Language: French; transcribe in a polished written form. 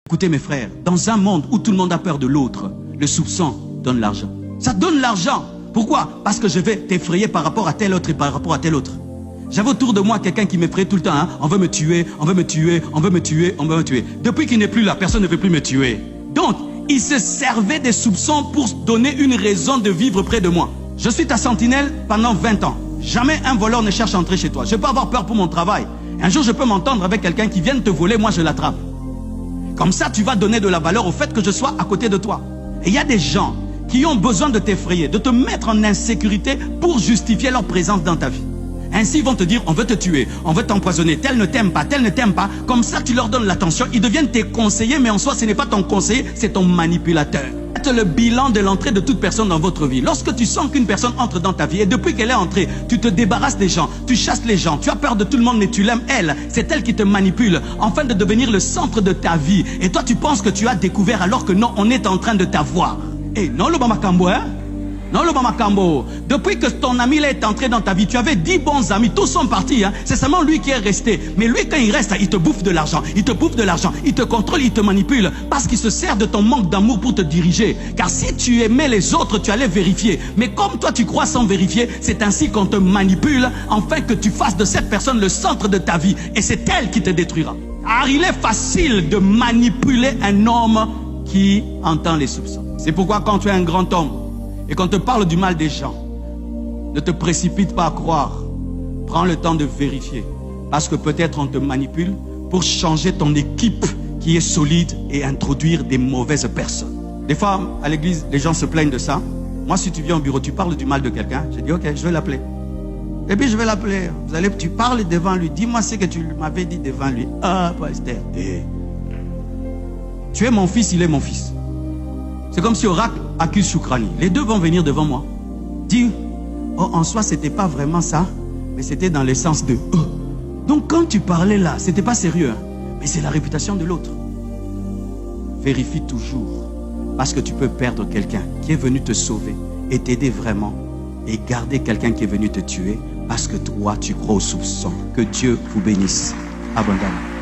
Écoutez mes frères, dans un monde où tout le monde a peur de l'autre, le soupçon donne l'argent. Ça donne l'argent. Pourquoi? Parce que je vais t'effrayer par rapport à tel autre et par rapport à tel autre. J'avais autour de moi quelqu'un qui m'effrayait tout le temps. Hein? On veut me tuer, on veut me tuer, on veut me tuer, on veut me tuer. Depuis qu'il n'est plus là, personne ne veut plus me tuer. Donc, il se servait des soupçons pour donner une raison de vivre près de moi. Je suis ta sentinelle pendant 20 ans. Jamais un voleur ne cherche à entrer chez toi. Je peux avoir peur pour mon travail. Un jour, je peux m'entendre avec quelqu'un qui vient te voler, moi je l'attrape. Comme ça, tu vas donner de la valeur au fait que je sois à côté de toi. Et il y a des gens qui ont besoin de t'effrayer, de te mettre en insécurité pour justifier leur présence dans ta vie. Ainsi, ils vont te dire, on veut te tuer, on veut t'empoisonner, tel ne t'aime pas, tel ne t'aime pas. Comme ça, tu leur donnes l'attention. Ils deviennent tes conseillers, mais en soi, ce n'est pas ton conseiller, c'est ton manipulateur. Faites le bilan de l'entrée de toute personne dans votre vie. Lorsque tu sens qu'une personne entre dans ta vie et depuis qu'elle est entrée, tu te débarrasses des gens, tu chasses les gens, tu as peur de tout le monde mais tu l'aimes elle. C'est elle qui te manipule afin de devenir le centre de ta vie. Et toi, tu penses que tu as découvert alors que non, on est en train de t'avoir. Et non, le Bamakambo, hein? Non, le Bamakambo. Depuis que ton ami là est entré dans ta vie, tu avais 10 bons amis, tous sont partis. Hein? C'est seulement lui qui est resté. Mais lui, quand il reste, il te bouffe de l'argent. Il te bouffe de l'argent. Il te contrôle, il te manipule. Parce qu'il se sert de ton manque d'amour pour te diriger. Car si tu aimais les autres, tu allais vérifier. Mais comme toi, tu crois sans vérifier, c'est ainsi qu'on te manipule, afin que tu fasses de cette personne le centre de ta vie. Et c'est elle qui te détruira. Car il est facile de manipuler un homme qui entend les soupçons. C'est pourquoi quand tu es un grand homme, et qu'on te parle du mal des gens, ne te précipite pas à croire. Prends le temps de vérifier. Parce que peut-être on te manipule pour changer ton équipe qui est solide et introduire des mauvaises personnes. Des fois, à l'église, les gens se plaignent de ça. Moi, si tu viens au bureau, tu parles du mal de quelqu'un, je dis, ok, je vais l'appeler. Et puis je vais l'appeler. Tu parles devant lui. Dis-moi ce que tu m'avais dit devant lui. Ah, pasteur. Tu es mon fils, il est mon fils. C'est comme si Oracle accuse Choukrani. Les deux vont venir devant moi. Dire, oh, en soi, c'était pas vraiment ça, mais c'était dans le sens de oh. Donc quand tu parlais là, c'était pas sérieux, hein, mais c'est la réputation de l'autre. Vérifie toujours, parce que tu peux perdre quelqu'un qui est venu te sauver et t'aider vraiment, et garder quelqu'un qui est venu te tuer, parce que toi, tu crois au soupçon. Que Dieu vous bénisse abondamment.